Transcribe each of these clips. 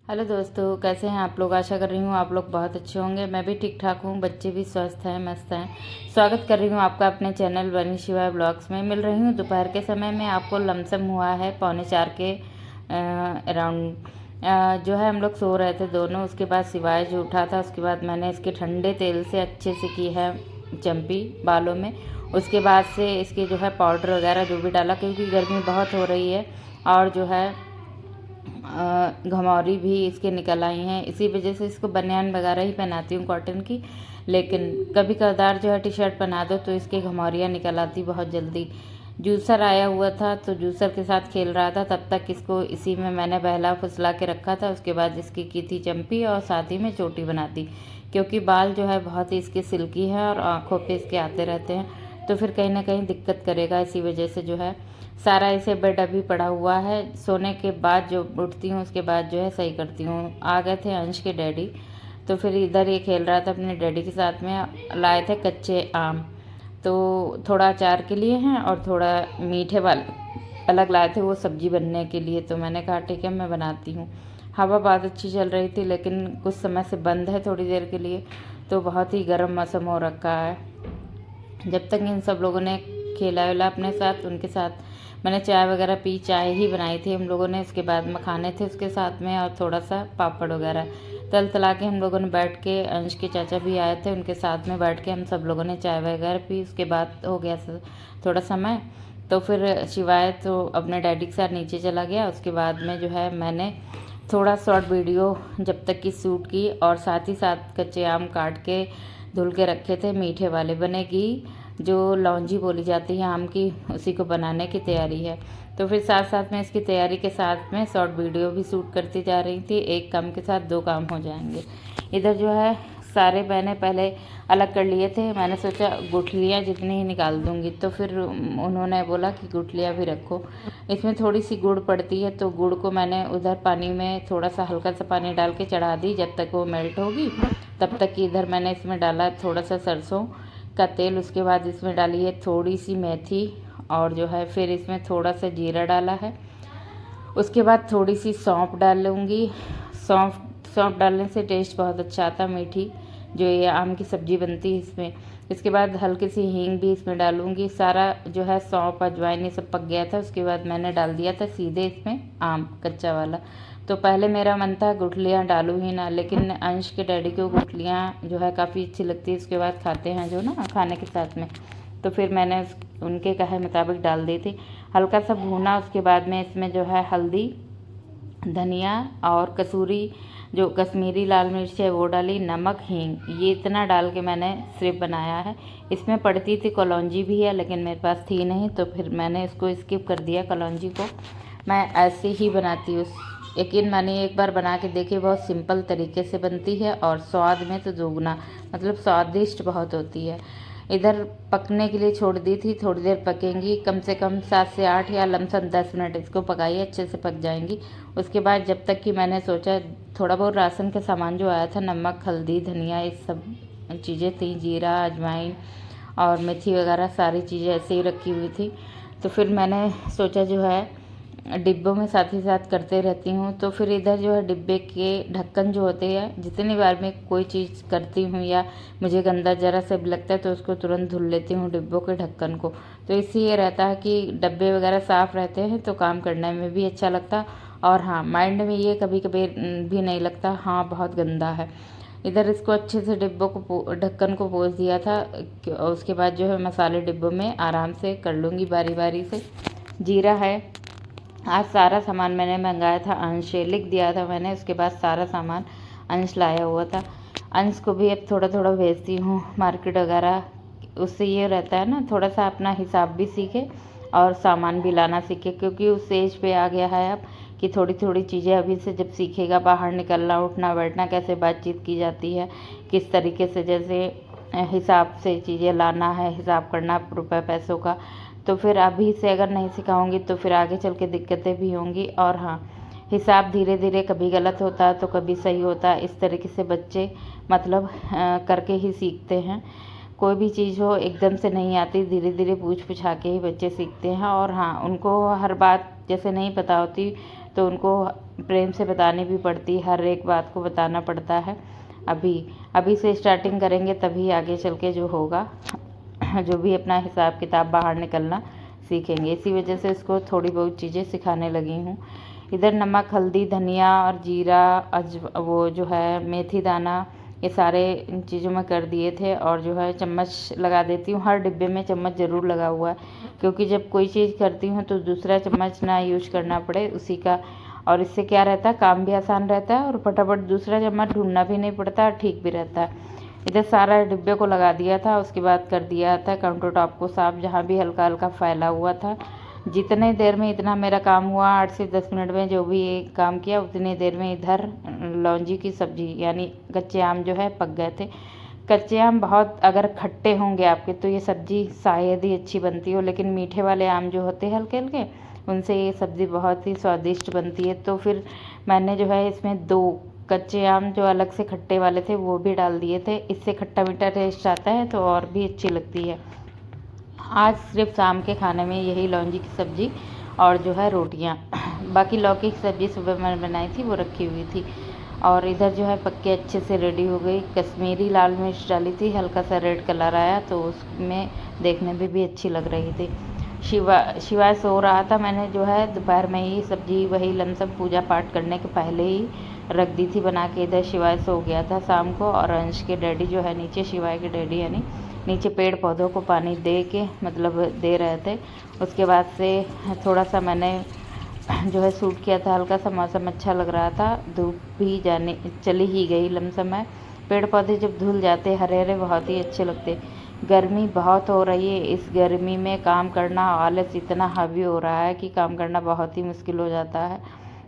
Hello दोस्तों, कैसे हैं आप लोग। आशा कर रही हूँ आप लोग बहुत अच्छे होंगे। मैं भी ठीक ठाक हूँ, बच्चे भी स्वस्थ हैं, मस्त हैं। स्वागत कर रही हूँ आपका अपने चैनल बनी शिवाय ब्लॉग्स में। मिल रही हूँ दोपहर के समय में। आपको लमसम हुआ है 3:45 के अराउंड। जो है हम लोग सो रहे थे दोनों। उसके बाद शिवाय जो उठा था, उसके बाद मैंने इसके ठंडे तेल से अच्छे से की है चम्पी बालों में। उसके बाद से इसके जो है पाउडर वगैरह जो भी डाला, क्योंकि गर्मी बहुत हो रही है और जो है घमौरी भी इसके निकल आई हैं। इसी वजह से इसको बनियान वगैरह ही पहनाती हूँ कॉटन की। लेकिन कभी कभार जो है टी शर्ट पहना दो तो इसके घमौरियाँ निकल आती बहुत जल्दी। जूसर आया हुआ था तो जूसर के साथ खेल रहा था, तब तक इसको इसी में मैंने बहला फुसला के रखा था। उसके बाद इसकी की थी चम्पी और साथ ही में चोटी बना दी, क्योंकि बाल जो है बहुत ही इसके सिल्की हैं और आँखों पे इसके आते रहते हैं, तो फिर कहीं ना कहीं दिक्कत करेगा। इसी वजह से जो है सारा इसे बेड अभी पड़ा हुआ है। सोने के बाद जो उठती हूँ उसके बाद जो है सही करती हूँ। आ गए थे अंश के डैडी, तो फिर इधर ये खेल रहा था अपने डैडी के साथ में। लाए थे कच्चे आम, तो थोड़ा अचार के लिए हैं और थोड़ा मीठे वाले अलग लाए थे, वो सब्जी बनने के लिए। तो मैंने कहा ठीक है मैं बनाती हूँ। हवा बहुत अच्छी चल रही थी, लेकिन कुछ समय से बंद है थोड़ी देर के लिए, तो बहुत ही गर्म मौसम हो रखा है। जब तक इन सब लोगों ने खेला वेला अपने साथ, उनके साथ मैंने चाय वगैरह पी। चाय ही बनाई थी हम लोगों ने। उसके बाद मखाने थे उसके साथ में और थोड़ा सा पापड़ वगैरह तला के हम लोगों ने बैठ के, अंश के चाचा भी आए थे, उनके साथ में बैठ के हम सब लोगों ने चाय वगैरह पी। उसके बाद हो गया थोड़ा समय, तो फिर शिवाय तो अपने डैडी के साथ नीचे चला गया। उसके बाद में जो है मैंने थोड़ा शॉर्ट वीडियो जब तक की शूट की, और साथ ही साथ कच्चे आम काट के धुल के रखे थे मीठे वाले। बनेगी जो लौंजी बोली जाती है आम की, उसी को बनाने की तैयारी है। तो फिर साथ साथ में इसकी तैयारी के साथ में शॉर्ट वीडियो भी शूट करती जा रही थी। एक काम के साथ दो काम हो जाएंगे। इधर जो है सारे मैंने पहले अलग कर लिए थे। मैंने सोचा गुठलियाँ जितनी ही निकाल दूंगी, तो फिर उन्होंने बोला कि गुठलियाँ भी रखो। इसमें थोड़ी सी गुड़ पड़ती है, तो गुड़ को मैंने उधर पानी में थोड़ा सा हल्का सा पानी डाल के चढ़ा दी। जब तक वो मेल्ट होगी तब तक कि इधर मैंने इसमें डाला थोड़ा सा सरसों का तेल। उसके बाद इसमें डाली है थोड़ी सी मेथी, और जो है फिर इसमें थोड़ा सा जीरा डाला है। उसके बाद थोड़ी सी सौंफ डाल लूँगी। सौंफ डालने से टेस्ट बहुत अच्छा आता, मीठी जो ये आम की सब्ज़ी बनती है इसमें। इसके बाद हल्की सी हींग भी इसमें डालूँगी। सारा जो है सौंफ अजवाइन ये सब पक गया था। उसके बाद मैंने डाल दिया था सीधे इसमें आम कच्चा वाला। तो पहले मेरा मन था गुठलियाँ डालूँ ही ना, लेकिन अंश के डैडी को गुठलियाँ जो है काफ़ी अच्छी लगती है, उसके बाद खाते हैं जो ना खाने के साथ में। तो फिर मैंने उनके कहे मुताबिक डाल दी थी। हल्का सा भूना, उसके बाद में इसमें जो है हल्दी, धनिया और कसूरी जो कश्मीरी लाल मिर्च है वो डाली, नमक, हींग, ये इतना डाल के मैंने सिर्फ बनाया है। इसमें पड़ती थी कलौंजी भी है, लेकिन मेरे पास थी नहीं, तो फिर मैंने इसको स्किप कर दिया कलौंजी को। मैं ऐसे ही बनाती हूँ। यकीन मानिए एक बार बना के देखिए, बहुत सिंपल तरीके से बनती है और स्वाद में तो दोगुना, मतलब स्वादिष्ट बहुत होती है। इधर पकने के लिए छोड़ दी थी, थोड़ी देर पकेंगी, कम से कम 7 से 8 या लमसम 10 मिनट इसको पकाइए, अच्छे से पक जाएंगी। उसके बाद जब तक कि मैंने सोचा थोड़ा बहुत राशन का सामान जो आया था, नमक, हल्दी, धनिया, ये सब चीज़ें थी, जीरा, अजवाइन और मेथी वगैरह सारी चीज़ें ऐसे ही रखी हुई थी। तो फिर मैंने सोचा जो है डिब्बों में साथ ही साथ करते रहती हूँ। तो फिर इधर जो है डिब्बे के ढक्कन जो होते हैं, जितनी बार मैं कोई चीज़ करती हूँ या मुझे गंदा ज़रा सा भी लगता है तो उसको तुरंत धुल लेती हूँ डिब्बों के ढक्कन को। तो इससे ये रहता है कि डब्बे वगैरह साफ़ रहते हैं तो काम करने में भी अच्छा लगता, और हाँ माइंड में ये कभी कभी भी नहीं लगता हाँ बहुत गंदा है। इधर इसको अच्छे से डिब्बों को ढक्कन को पोंछ दिया था। उसके बाद जो है मसाले डिब्बों में आराम से कर लूँगी बारी बारी से। जीरा है, आज सारा सामान मैंने मंगाया था अंश से, लिख दिया था मैंने, उसके बाद सारा सामान अंश लाया हुआ था। अंश को भी अब थोड़ा थोड़ा भेजती हूँ मार्केट वगैरह। उससे ये रहता है ना, थोड़ा सा अपना हिसाब भी सीखे और सामान भी लाना सीखे, क्योंकि उस एज पे आ गया है अब कि थोड़ी थोड़ी चीज़ें अभी से जब सीखेगा, बाहर निकलना उठना बैठना, कैसे बातचीत की जाती है, किस तरीके से जैसे हिसाब से चीज़ें लाना है, हिसाब करना रुपये पैसों का, तो फिर अभी से अगर नहीं सिखाऊंगी तो फिर आगे चल के दिक्कतें भी होंगी। और हाँ, हिसाब धीरे धीरे कभी गलत होता है तो कभी सही होता है, इस तरीके से बच्चे मतलब करके ही सीखते हैं। कोई भी चीज़ हो एकदम से नहीं आती, धीरे धीरे पूछ पूछा के ही बच्चे सीखते हैं। और हाँ, उनको हर बात जैसे नहीं पता होती तो उनको प्रेम से बतानी भी पड़ती, हर एक बात को बताना पड़ता है। अभी अभी से स्टार्टिंग करेंगे तभी आगे चल के जो होगा, जो भी अपना हिसाब किताब बाहर निकलना सीखेंगे। इसी वजह से इसको थोड़ी बहुत चीज़ें सिखाने लगी हूँ। इधर नमक, हल्दी, धनिया और जीरा, वो जो है मेथी दाना, ये सारे इन चीज़ों में कर दिए थे। और जो है चम्मच लगा देती हूँ, हर डिब्बे में चम्मच ज़रूर लगा हुआ है, क्योंकि जब कोई चीज़ करती हूँ तो दूसरा चम्मच ना यूज करना पड़े उसी का। और इससे क्या रहता है, काम भी आसान रहता है और फटाफट दूसरा चम्मच ढूंढना भी नहीं पड़ता और ठीक भी रहता है। इधर सारा डिब्बे को लगा दिया था, उसके बाद कर दिया था काउंटर टॉप को साफ, जहाँ भी हल्का हल्का फैला हुआ था। जितने देर में इतना मेरा काम हुआ, 8 से 10 मिनट में जो भी काम किया, उतनी देर में इधर लौंजी की सब्ज़ी यानी कच्चे आम जो है पक गए थे। कच्चे आम बहुत अगर खट्टे होंगे आपके तो ये सब्ज़ी शायद ही अच्छी बनती हो, लेकिन मीठे वाले आम जो होते हैं हल्के हल्के, उनसे ये सब्ज़ी बहुत ही स्वादिष्ट बनती है। तो फिर मैंने जो है इसमें 2 कच्चे आम जो अलग से खट्टे वाले थे वो भी डाल दिए थे, इससे खट्टा मीठा टेस्ट आता है तो और भी अच्छी लगती है। आज सिर्फ शाम के खाने में यही लौंजी की सब्ज़ी और जो है रोटियां, बाकी लौकी की सब्ज़ी सुबह मैंने बनाई थी वो रखी हुई थी। और इधर जो है पक्के अच्छे से रेडी हो गई। कश्मीरी लाल मिर्च डाली थी, हल्का सा रेड कलर आया तो उसमें देखने में भी अच्छी लग रही थी। शिवाय सो रहा था, मैंने जो है दोपहर में ही सब्ज़ी वही लमसम पूजा पाठ करने के पहले ही रख दी थी बना के। इधर शिवाय सो गया था शाम को, और अंश के डैडी जो है नीचे, शिवाय के डैडी यानी नीचे पेड़ पौधों को पानी दे के मतलब दे रहे थे। उसके बाद से थोड़ा सा मैंने जो है सूट किया था, हल्का सा मौसम अच्छा लग रहा था, धूप भी जाने चली ही गई लमसम है। पेड़ पौधे जब धुल जाते हरे हरे बहुत ही अच्छे लगते। गर्मी बहुत हो रही है, इस गर्मी में काम करना, आलस इतना हावी हो रहा है कि काम करना बहुत ही मुश्किल हो जाता है।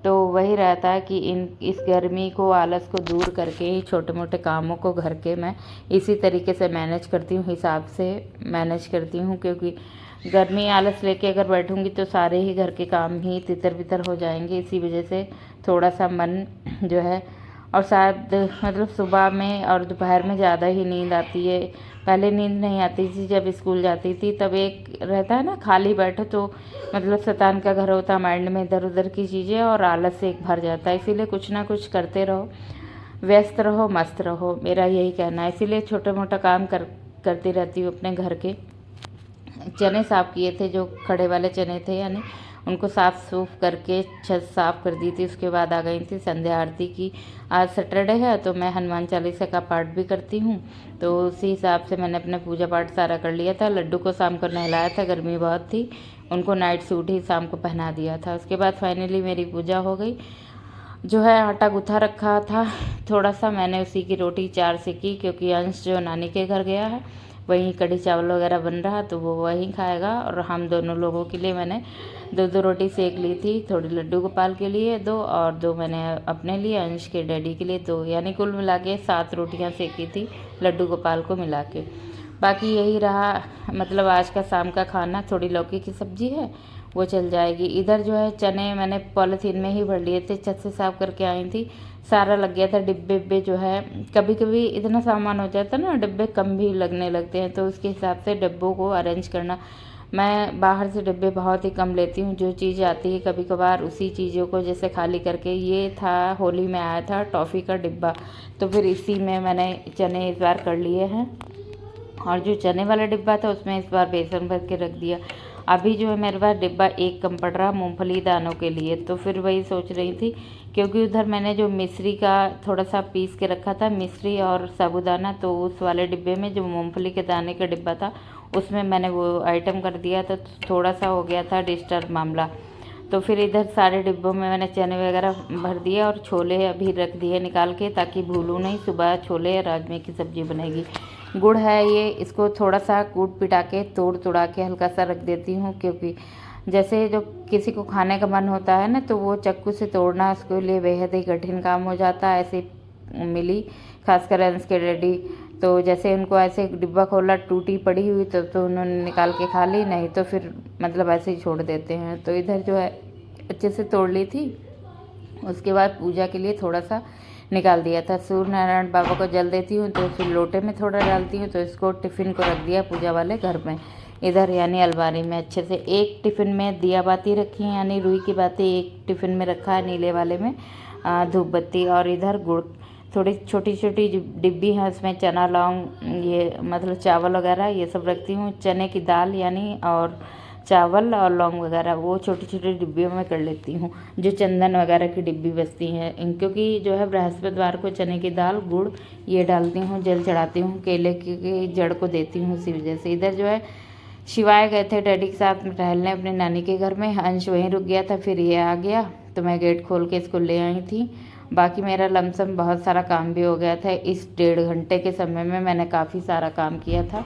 तो वही रहता है कि इस गर्मी को, आलस को दूर करके ही छोटे मोटे कामों को घर के मैं इसी तरीके से मैनेज करती हूँ, हिसाब से मैनेज करती हूँ। क्योंकि गर्मी आलस लेके अगर बैठूँगी तो सारे ही घर के काम ही तितर बितर हो जाएंगे। इसी वजह से थोड़ा सा मन जो है, और शायद मतलब सुबह में और दोपहर में ज़्यादा ही नींद आती है। पहले नींद नहीं आती थी जब स्कूल जाती थी, तब एक रहता है ना खाली बैठो तो मतलब शैतान का घर होता है, माइंड में इधर उधर की चीज़ें और आलस से एक भर जाता है। इसीलिए कुछ ना कुछ करते रहो, व्यस्त रहो, मस्त रहो, मेरा यही कहना है। इसीलिए छोटा मोटा काम करती रहती हूँ। अपने घर के चने साफ़ किए थे, जो खड़े वाले चने थे यानी उनको साफ़ सूफ करके छत साफ़ कर दी थी। उसके बाद आ गई थी संध्या आरती की। आज सैटरडे है तो मैं हनुमान चालीसा का पाठ भी करती हूँ, तो उसी हिसाब से मैंने अपना पूजा पाठ सारा कर लिया था। लड्डू को शाम को नहलाया था, गर्मी बहुत थी, उनको नाइट सूट ही शाम को पहना दिया था। उसके बाद फाइनली मेरी पूजा हो गई। जो है आटा गूँथा रखा था थोड़ा सा, मैंने उसी की रोटी 4 से की, क्योंकि अंश जो नानी के घर गया है वहीं कढ़ी चावल वगैरह बन रहा तो वो वहीं खाएगा। और हम दोनों लोगों के लिए मैंने 2-2 रोटी सेक ली थी, थोड़ी लड्डू गोपाल के लिए 2 और 2 मैंने अपने लिए, अंश के डैडी के लिए 2, यानी कुल मिला के 7 रोटियाँ सेकी थी लड्डू गोपाल को मिला के। बाकी यही रहा मतलब आज का शाम का खाना। थोड़ी लौकी की सब्ज़ी है वो चल जाएगी। इधर जो है चने मैंने पॉलीथीन में ही भर लिए थे, छत से साफ़ करके आई थी, सारा लग गया था। डिब्बे जो है कभी कभी इतना सामान हो जाता है ना, डिब्बे कम भी लगने लगते हैं, तो उसके हिसाब से डिब्बों को अरेंज करना। मैं बाहर से डिब्बे बहुत ही कम लेती हूँ, जो चीज़ आती है कभी कभार उसी चीज़ों को जैसे खाली करके। ये था होली में आया था टॉफ़ी का डिब्बा, तो फिर इसी में मैंने चने इस बार कर लिए हैं। और जो चने वाला डिब्बा था उसमें इस बार बेसन भर के रख दिया। अभी जो है मेरे पास डिब्बा एक कम पड़ रहा मूंगफली दानों के लिए, तो फिर वही सोच रही थी, क्योंकि उधर मैंने जो मिश्री का थोड़ा सा पीस के रखा था, मिश्री और साबूदाना, तो उस वाले डिब्बे में जो मूंगफली के दाने का डिब्बा था उसमें मैंने वो आइटम कर दिया था, तो थोड़ा सा हो गया था डिस्टर्ब मामला। तो फिर इधर सारे डिब्बों में मैंने चने वगैरह भर दिए और छोले अभी रख दिए निकाल के, ताकि भूलूँ नहीं, सुबह छोले या राजमे की सब्ज़ी बनेगी। गुड़ है ये, इसको थोड़ा सा कूट पिटा के तोड़ा के हल्का सा रख देती हूँ, क्योंकि जैसे जो किसी को खाने का मन होता है ना, तो वो चाकू से तोड़ना उसके लिए बेहद ही कठिन काम हो जाता है। ऐसे मिली खासकर अंश के डैडी, तो जैसे उनको ऐसे डिब्बा खोला टूटी पड़ी हुई तो उन्होंने निकाल के खा ली, नहीं तो फिर मतलब ऐसे ही छोड़ देते हैं। तो इधर जो है अच्छे से तोड़ ली थी। उसके बाद पूजा के लिए थोड़ा सा निकाल दिया था। सूर्य नारायण बाबा को जल देती हूँ, तो फिर लोटे में थोड़ा डालती हूँ, तो इसको टिफ़िन को रख दिया पूजा वाले घर में, इधर यानी अलमारी में अच्छे से। एक टिफ़िन में दिया बाती रखी है, यानी रुई की बाती एक टिफ़िन में रखा है, नीले वाले में धूप बत्ती, और इधर गुड़ थोड़ी छोटी छोटी डिब्बी है, उसमें चना लौंग ये मतलब चावल वगैरह ये सब रखती हूँ। चने की दाल यानी और चावल और लौंग वगैरह वो छोटी छोटी डिब्बियों में कर लेती हूँ, जो चंदन वगैरह की डिब्बी बचती हैं, क्योंकि जो है बृहस्पतिवार को चने की दाल गुड़ ये डालती हूँ, जल चढ़ाती हूँ, केले की जड़ को देती हूँ, इसी वजह से। इधर जो है शिवाय गए थे डैडी के साथ में टहलने अपने नानी के घर में, अंश वहीं रुक गया था, फिर ये आ गया तो मैं गेट खोल के इसको ले आई थी। बाकी मेरा लमसम बहुत सारा काम भी हो गया था। इस 1.5 घंटे के समय में मैंने काफ़ी सारा काम किया था।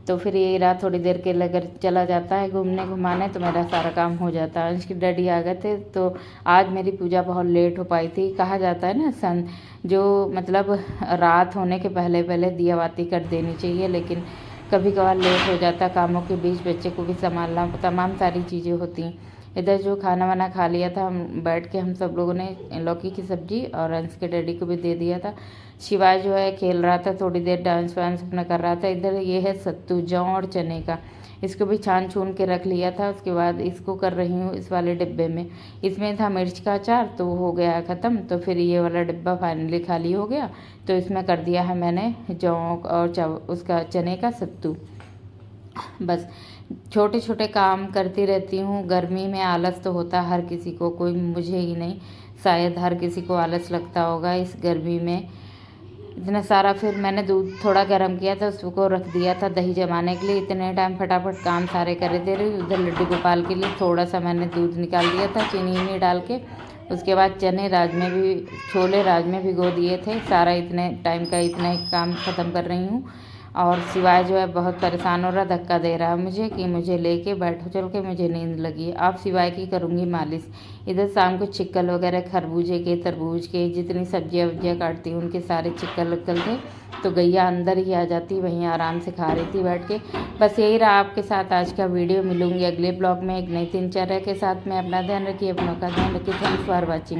तो फिर ये रात थोड़ी देर के लिए अगर चला जाता है घूमने घुमाने तो मेरा सारा काम हो जाता है। उसके डैडी आ गए थे, तो आज मेरी पूजा बहुत लेट हो पाई थी। कहा जाता है ना जो मतलब रात होने के पहले पहले दिया बाती कर देनी चाहिए, लेकिन कभी कभार लेट हो जाता, कामों के बीच बच्चे को भी संभालना, तमाम सारी चीज़ें होती हैं। इधर जो खाना वाना खा लिया था, हम बैठ के हम सब लोगों ने लौकी की सब्ज़ी, और अंश के डैडी को भी दे दिया था। शिवाय जो है खेल रहा था, थोड़ी देर डांस वांस अपना कर रहा था। इधर ये है सत्तू जौ और चने का, इसको भी छान छून के रख लिया था। उसके बाद इसको कर रही हूँ इस वाले डिब्बे में। इसमें था मिर्च का अचार, तो हो गया ख़त्म, तो फिर ये वाला डिब्बा फाइनली खाली हो गया। तो इसमें कर दिया है मैंने जौ और उसका चने का सत्तू। बस छोटे छोटे काम करती रहती हूँ। गर्मी में आलस तो होता हर किसी को, कोई मुझे ही नहीं, शायद हर किसी को आलस लगता होगा इस गर्मी में इतना सारा। फिर मैंने दूध थोड़ा गर्म किया था, उसको रख दिया था दही जमाने के लिए। इतने टाइम फटाफट काम सारे कर दे रही। उधर लड्डू गोपाल के लिए थोड़ा सा मैंने दूध निकाल दिया था चीनी डाल के। उसके बाद चने राजमे भी छोले राजमे भिगो दिए थे। सारा इतने टाइम का इतना ही काम ख़त्म कर रही हूँ। और शिवाय जो है बहुत परेशान हो रहा, धक्का दे रहा है मुझे कि मुझे लेके बैठो चल के, मुझे नींद लगी है। अब शिवाय की करूँगी मालिश। इधर शाम को चिक्कल वगैरह खरबूजे के तरबूज के जितनी सब्जियाँ वब्जियाँ काटती हूँ उनके सारे चिक्कल उक्कल थे, तो गैया अंदर ही आ जाती, वहीं आराम से खा रही थी बैठ के। बस यही रहा आपके साथ आज का वीडियो। मिलूंगी अगले ब्लॉग में एक नई दिनचर्या के साथ में। अपना ध्यान रखिए, अपनों का ध्यान रखिए। Thanks for watching.